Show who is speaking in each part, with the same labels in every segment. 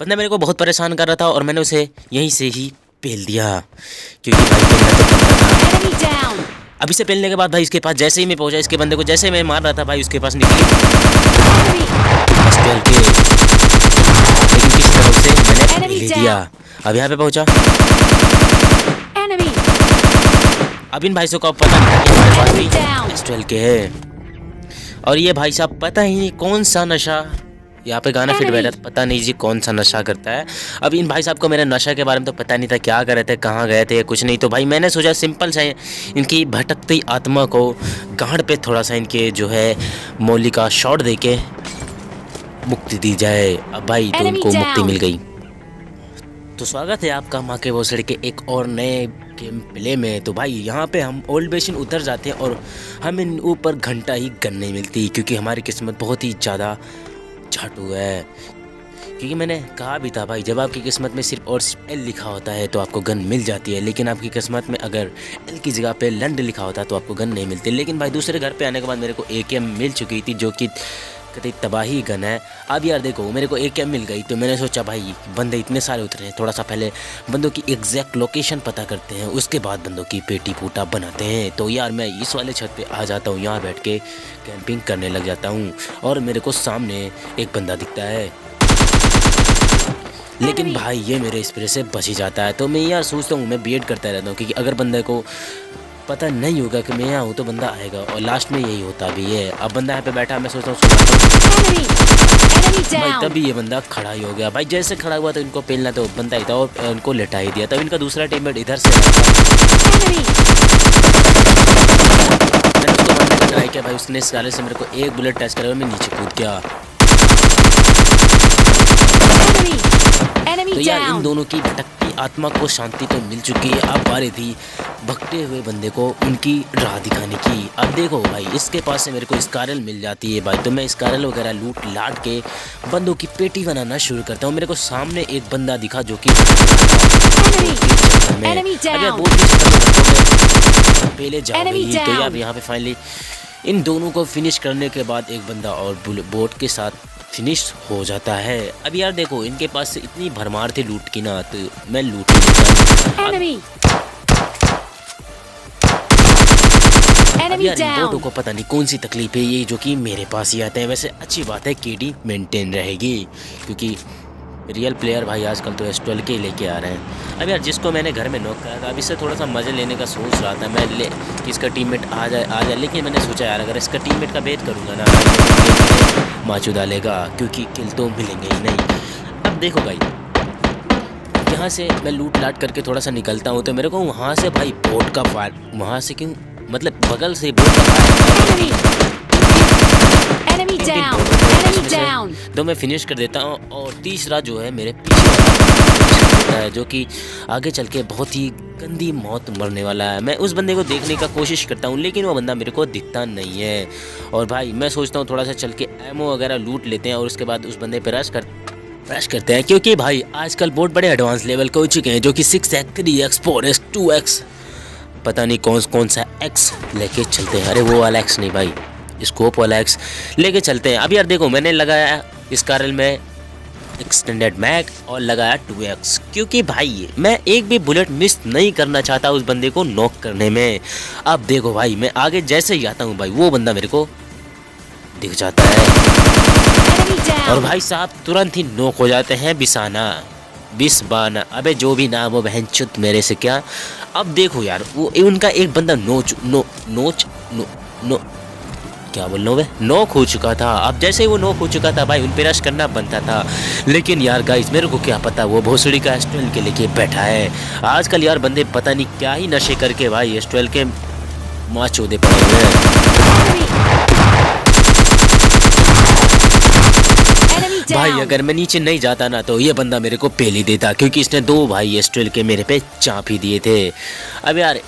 Speaker 1: बंदा मेरे को बहुत परेशान कर रहा था और मैंने उसे यहीं से ही पेल दिया क्योंकि भाई पेलना तो बनता था। अब इसे पेलने के बाद भाई इसके पास जैसे ही मैं पहुंचा, इसके बंदे को जैसे मैं मार रहा था भाई उसके पास निकली पिस्टल के, लेकिन किसी तरह उसे मैंने पेल दिया। अब यहाँ पे पहुंचा, अब इन भाई को पता नहीं कि हमारे पास भी पिस्टल के है और ये भाई साहब पता ही नहीं कौन सा नशा, यहाँ पे गाना फिट बैठा था, पता नहीं जी कौन सा नशा करता है। अब इन भाई साहब को मेरे नशा के बारे में तो पता नहीं था, क्या कर रहे थे, कहाँ गए थे, कुछ नहीं। तो भाई मैंने सोचा सिंपल सा इनकी भटकती आत्मा को गांड पे थोड़ा सा इनके जो है मौली का शॉट दे के मुक्ति दी जाए। अब भाई तो इनको मुक्ति मिल गई। तो स्वागत है आपका माँ के भोसड़े के एक और नए गेम प्ले में। तो भाई यहाँ पे हम ओल्ड बेसिन उतर जाते हैं और हमें ऊपर घंटा ही गन नहीं मिलती क्योंकि हमारी किस्मत बहुत ही ज़्यादा झाटू है। क्योंकि मैंने कहा भी था भाई, जब आपकी किस्मत में सिर्फ और सिर्फ एल लिखा होता है तो आपको गन मिल जाती है, लेकिन आपकी किस्मत में अगर एल की जगह पे लंड लिखा होता है तो आपको गन नहीं मिलती। लेकिन भाई दूसरे घर पे आने के बाद मेरे को AKM मिल चुकी थी जो कि कतई तबाही गन है। अब यार देखो मेरे को AKM मिल गई तो मैंने सोचा भाई बंदे इतने सारे उतरे हैं, थोड़ा सा पहले बंदों की एग्जैक्ट लोकेशन पता करते हैं, उसके बाद बंदों की पेटी पूटा बनाते हैं। तो यार मैं इस वाले छत पे आ जाता हूँ, यहाँ बैठ के कैंपिंग करने लग जाता हूँ और मेरे को सामने एक बंदा दिखता है, लेकिन भाई ये मेरे स्प्रे से बच ही जाता है। तो मैं यार सोचता हूँ मैं वेट करता रहता हूँ क्योंकि अगर बंदे को पता नहीं होगा कि मैं यहाँ हूँ तो बंदा आएगा, और लास्ट में यही होता भी है। अब बंदा यहाँ पे बैठा, मैं सोचता हूँ भाई, तभी ये बंदा खड़ा ही हो गया। भाई जैसे खड़ा हुआ तो इनको पेलना तो बनता ही था और इनको लेटा ही दिया। तब इनका दूसरा टीममेट इधर से मैंने उसको मारने का ट्राई किया भाई, उसने इस गाले से मेरे को एक बुलेट टच करा, मैं नीचे कूद गया। तो यार इन दोनों की भटकती आत्मा को शांति तो मिल चुकी है। अब बारी थी भटके हुए बंदे को उनकी राह दिखाने की। अब देखो भाई इसके पास से मेरे को स्कारल मिल जाती है भाई, तो मैं स्कारल वगैरह लूट लाट के बंदों की पेटी बनाना शुरू करता हूँ। मेरे को सामने एक बंदा दिखा जो कि पहले जा रही। तो यार यहाँ पे फाइनली इन दोनों को फिनिश करने के बाद एक बंदा और बोट के साथ फिनिश हो जाता है। अब यार देखो इनके पास से इतनी भरमार थी लूट की ना, तो मैं लूट अब यार इन बोटों को पता नहीं कौन सी तकलीफ है ये जो कि मेरे पास ही आते हैं। वैसे अच्छी बात है KD मेंटेन रहेगी क्योंकि रियल प्लेयर भाई आजकल तो S12 के लेके आ रहे हैं। अब यार जिसको मैंने घर में नॉक करा था, अब इससे थोड़ा सा मज़े लेने का सोच रहा था मैं कि इसका टीममेट आ जाए, लेकिन मैंने सोचा यार अगर इसका टीममेट का वेट करूँगा ना माचू डालेगा क्योंकि किल तो मिलेंगे ही नहीं। अब देखो भाई यहाँ से मैं लूट लाट करके थोड़ा सा निकलता हूँ तो मेरे को वहाँ से भाई बोट का फायर, वहाँ से क्यों मतलब बगल से बोट का फायर तो मैं फिनिश कर देता हूँ। और तीसरा जो है मेरे पीछे है जो कि आगे चल के बहुत ही गंदी मौत मरने वाला है। मैं उस बंदे को देखने का कोशिश करता हूँ लेकिन वो बंदा मेरे को दिखता नहीं है। और भाई मैं सोचता हूँ थोड़ा सा चल के एमओ वगैरह लूट लेते हैं और उसके बाद उस बंदे पे रश करते हैं क्योंकि भाई आजकल बहुत बड़े एडवांस लेवल के हो चुके हैं जो कि 6x 3x 4x 2x पता नहीं कौन सा X लेके चलते हैं। अरे वो वाला X नहीं भाई, स्कोप वाला X लेके चलते हैं। अब यार देखो मैंने लगाया इस कारल में एक्सटेंडेड मैग और लगाया 2x क्योंकि भाई मैं एक भी बुलेट मिस नहीं करना चाहता उस बंदे को नॉक करने में। अब देखो भाई मैं आगे जैसे ही आता हूँ भाई वो बंदा मेरे को दिख जाता है और भाई साहब तुरंत ही नॉक हो जाते हैं बिस्बाना अबे जो भी नाम हो बहन चुत मेरे से क्या। अब देखो यार वो उनका एक बंदा क्या बोल रहा हूँ नॉक हो चुका था। अब जैसे ही वो नॉक हो चुका था भाई उन पे रश करना बनता था, लेकिन यार गाइस मेरे को क्या पता वो भोसड़ी का S12 के लेके बैठा है। आजकल यार बंदे पता नहीं क्या ही नशे करके भाई S12 के माँ चौदे पड़े हुए हैं। भाई अगर मैं नीचे नहीं जाता ना तो ये बंदा मेरे को पेल ही देता क्योंकि इसने 2 भाई S12 के मेरे पे चाप ही दिए थे। अब यार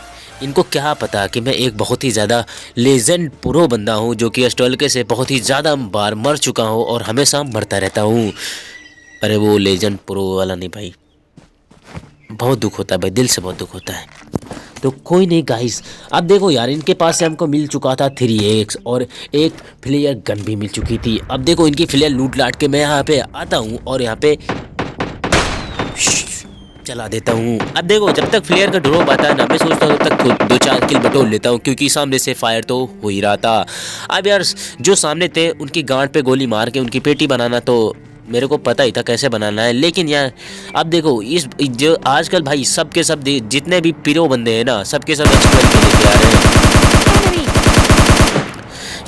Speaker 1: इनको क्या पता कि मैं एक बहुत ही ज़्यादा लेजेंड प्रो बंदा हूँ जो कि S12 से बहुत ही ज़्यादा बार मर चुका हूँ और हमेशा मरता रहता हूँ। अरे वो लेजेंड प्रो वाला नहीं भाई, बहुत दुख होता है भाई, दिल से बहुत दुख होता है। तो कोई नहीं गाइस, अब देखो यार इनके पास से हमको मिल चुका था 3x और एक फ्लेयर गन भी मिल चुकी थी। अब देखो इनकी फ्लेयर लूट लाट के मैं यहाँ पे आता हूँ और यहाँ पे चला देता हूँ। अब देखो जब तक फ्लेयर का ड्रॉप आता है ना, मैं सोचता हूँ तब तक 2-4 किल बटोर लेता हूँ, क्योंकि सामने से फायर तो हो ही रहा था। अब यार जो सामने थे उनकी गांड पे गोली मार के उनकी पेटी बनाना तो मेरे को पता ही था कैसे बनाना है। लेकिन यार अब देखो इस जो आजकल भाई सब के सब जितने भी पिरो बंदे हैं ना, सबके सब एक्सपर्ट के लेके आ रहे हैं।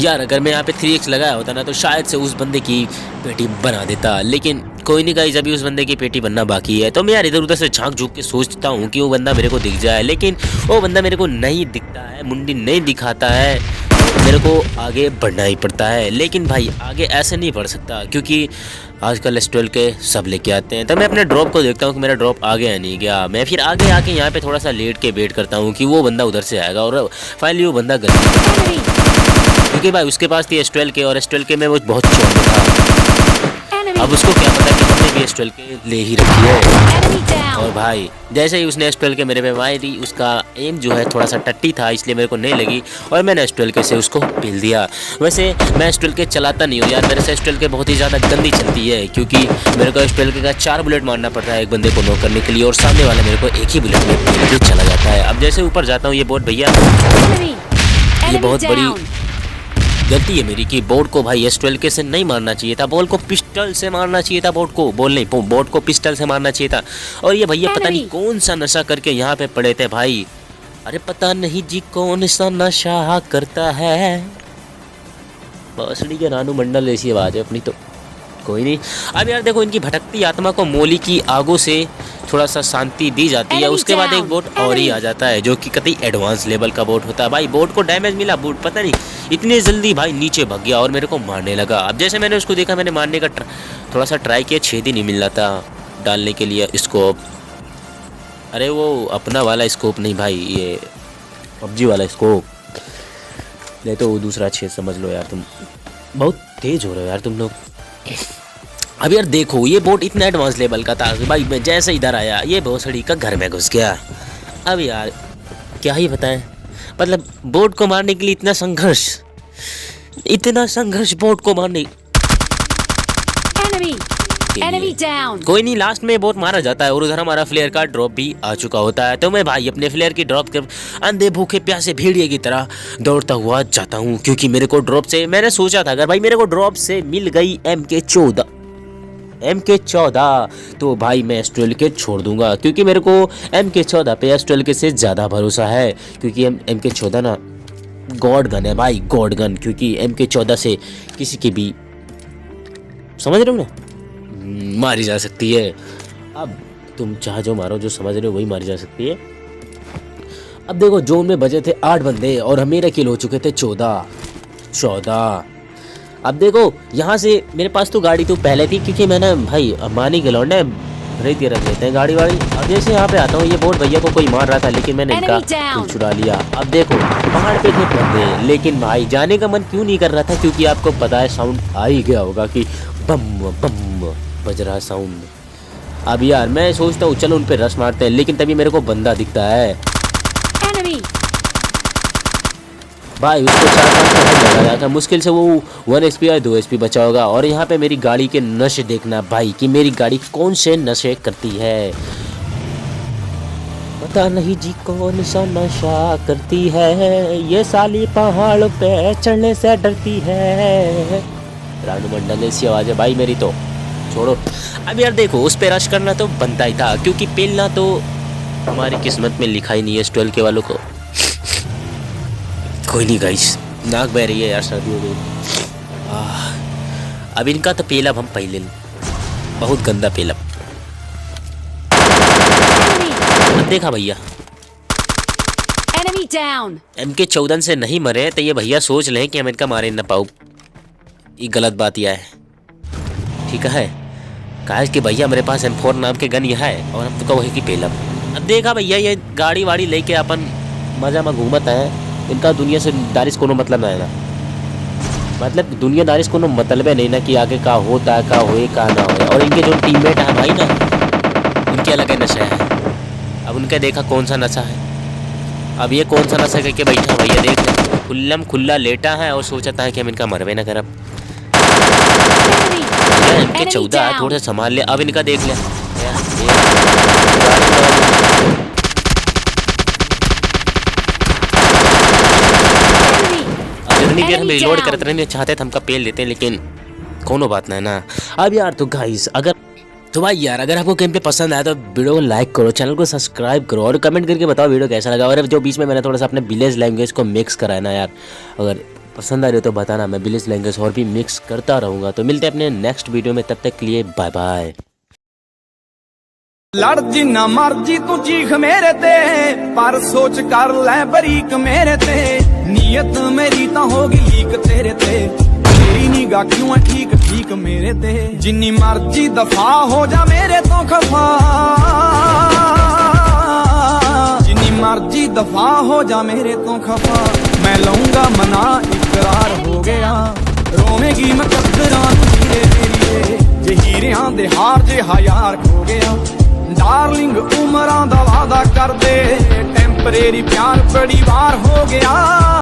Speaker 1: यार अगर मैं यहाँ पे 3x लगाया होता ना तो शायद से उस बंदे की पेटी बना देता, लेकिन कोई नहीं गाइस, अभी उस बंदे की पेटी बनना बाकी है। तो मैं यार इधर उधर से झांक झूक के सोचता हूँ कि वो बंदा मेरे को दिख जाए, लेकिन वो बंदा मेरे को नहीं दिखता है, मुंडी नहीं दिखाता है। मेरे को आगे बढ़ना ही पड़ता है, लेकिन भाई आगे ऐसे नहीं बढ़ सकता क्योंकि आजकल S12 के सब लेके आते हैं। तो मैं अपने ड्रॉप को देखता हूँ कि मेरा ड्रॉप आ गया नहीं गया। मैं फिर आगे आके यहाँ पे थोड़ा सा लेट के वेट करता हूँ कि वो बंदा उधर से आएगा, और फाइनली वो बंदा गलती, क्योंकि भाई उसके पास थी S12 के, और S12 के में वो बहुत चौंक था। अब उसको क्या पता कि हमने भी S12 के ले ही रखी है। और भाई जैसे ही उसने S12 के मेरे पे मारी, उसका एम जो है थोड़ा सा टट्टी था, इसलिए मेरे को नहीं लगी और मैंने S12 के से उसको पील दिया। वैसे मैं S12 के चलाता नहीं हूँ यार, मेरे से S12 के बहुत ही ज़्यादा गंदी चलती है, क्योंकि मेरे को S12 के का 4 बुलेट मारना पड़ता है एक बंदे को नॉक करने के लिए, और सामने वाला मेरे को एक ही बुलेट में पील के चला जाता है। अब जैसे ऊपर जाता हूँ, ये बोट भैया, ये बहुत बड़ी गलती है मेरी कि बोर्ड को भाई S12 के से नहीं मारना चाहिए था, बॉल को पिस्टल से मारना चाहिए था, बोर्ड को बॉल नहीं, बोर्ड को पिस्टल से मारना चाहिए था। और ये भैया पता नहीं कौन सा नशा करके यहाँ पे पड़े थे भाई। अरे पता नहीं जी कौन सा नशा करता है। बांसुरी के रानू मंडल ऐसी आवाज है अपनी तो कोई नहीं। अब यार देखो इनकी भटकती आत्मा को मोली की आगों से थोड़ा सा शांति दी जाती है, उसके बाद एक बोट और ही आ जाता है जो कि कतई एडवांस लेवल का बोट होता है। भाई बोट को डैमेज मिला, बोट पता नहीं इतनी जल्दी भाई नीचे भाग गया और मेरे को मारने लगा। अब जैसे मैंने उसको देखा, मैंने मारने का थोड़ा सा ट्राई किया, छेद ही नहीं मिल रहा था डालने के लिए स्कोप। अरे वो अपना वाला स्कोप नहीं भाई, ये PUBG वाला स्कोप, नहीं तो वो दूसरा छेद समझ लो यार। तुम बहुत तेज हो रहे हो यार तुम लोग। अब यार देखो ये बोट इतना एडवांस लेवल का था भाई, मैं जैसे इधर आया ये भोसड़ी का घर में घुस गया। अब यार क्या ही बताएं, मतलब बोट को मारने के लिए इतना संघर्ष बोट को मारने। कोई नहीं, लास्ट में बोट मारा जाता है और उधर हमारा फ्लेयर का ड्रॉप भी आ चुका होता है। तो मैं भाई अपने फ्लेयर की ड्रॉप के अंधे भूखे प्यासे भेड़िए की तरह दौड़ता हुआ जाता हूँ, क्योंकि मेरे को ड्रॉप से, मैंने सोचा था अगर भाई मेरे को ड्रॉप से मिल गई MK14 तो भाई मैं S12 के छोड़ दूंगा, क्योंकि मेरे को MK14 पे S12 के से ज़्यादा भरोसा है, क्योंकि MK14 ना गॉड गन है भाई, गॉड गन। क्योंकि MK14 से किसी की भी, समझ रहे हो ना, मारी जा सकती है। अब तुम चाह जो मारो, जो समझ रहे हो वही मारी जा सकती है। अब देखो जोन में बजे थे 8 बंदे और मेरे किल हो चुके थे 14। अब देखो यहाँ से मेरे पास तो गाड़ी तो पहले थी, क्योंकि मैंने भाई अम्बानी के लौंडे खरीद रख लेते हैं गाड़ी वाड़ी। अब जैसे यहाँ पे आता हूँ, ये बोट भैया को कोई मार रहा था, लेकिन मैंने इनका किल चुरा लिया। अब देखो पहाड़ पे थे बंदे, लेकिन भाई जाने का मन क्यों नहीं कर रहा था, क्योंकि आपको पता है साउंड आ ही गया होगा कि बम बम बज रहा साउंड। अब यार मैं सोचता हूँ चलो उन पे रश मारते हैं, लेकिन तभी मेरे को बंदा दिखता है भाई, उसको 4-5 लगा रहा था, मुश्किल से वो 1 HP या 2 HP बचा होगा। और यहाँ पे मेरी गाड़ी के नशे देखना भाई, कि मेरी गाड़ी कौन से नशे करती है, पता नहीं जी कौन सा नशा करती है, ये साली पहाड़ पे चढ़ने से डरती है। रानू मंडल ऐसी आवाज है भाई मेरी तो छोड़ो। अब यार देखो उस पे रश करना तो बनता ही था, क्योंकि पेलना तो हमारी किस्मत में लिखा ही नहीं है S12 के वालों को। कोई नहीं गाइस, नाक बह रही है यार, सर्दी हो गई। अब इनका तो पेलब हम पहले बहुत गंदा पेलब। देखा भैया MK14 से नहीं मरे तो ये भैया सोच लें कि हम इनका मारे न पाओ, ये गलत बात यह है, ठीक है। कहा कि भैया मेरे पास M4 नाम के गन यह है और हम तो वही की पेलब। अब देखा भैया ये गाड़ी वाड़ी लेके अपन मजा में घूमत है, इनका दुनिया से दारिश कोनो मतलब ना है ना, मतलब दुनियादारी से कोनो मतलब है नहीं ना कि आगे का होता है, का होए का ना होए। और इनके जो टीममेट है भाई ना, उनके अलग नशा है। अब उनका देखा कौन सा नशा है, अब ये कौन सा नशा करके बैठा भैया, देख खुल्लम खुल्ला लेटा है और सोचता है कि हम इनका मरवे ना करब। इनके 14 थोड़ा सा संभाल ले। अब इनका देख ले जितनी देर हम रिलोड करते रहने चाहते थे हमका पेल देते हैं, लेकिन कोनो बात नहीं ना। अब यार तो गाइस अगर आपको गेम पे पसंद आया तो वीडियो को लाइक करो, चैनल को सब्सक्राइब करो और कमेंट करके बताओ वीडियो कैसा लगा। और जो बीच में मैंने थोड़ा सा अपने विलेज लैंग्वेज को मिक्स कराया ना यार, अगर पसंद आ रही हो तो बताना, मैं विलेज लैंग्वेज और भी मिक्स करता रहूँगा। तो मिलते हैं अपने नेक्स्ट वीडियो में, तब तक के लिए बाय बाय।
Speaker 2: लड़ जिन्ना मर्जी तू चीख मेरे ते, पर सोच कर ले बरीक मेरे ते, नीयत मेरी ता होगी लीक तेरे ते, तेरी निगाह क्यों है ठीक ठीक मेरे ते, जिन्नी मर्जी दफा हो जा मेरे तो खफा, जिन्नी मर्जी दफा हो जा मेरे तो खफा, मैं लऊंगा मना इकरार हो गया, रोवेगी मुकद्दरां हीरे तेरी, जे हीरियां दे हार जे यार खो गया, डार्लिंग उमरां दा वादा कर दे, टेंपरेरी प्यार बड़ी बार हो गया।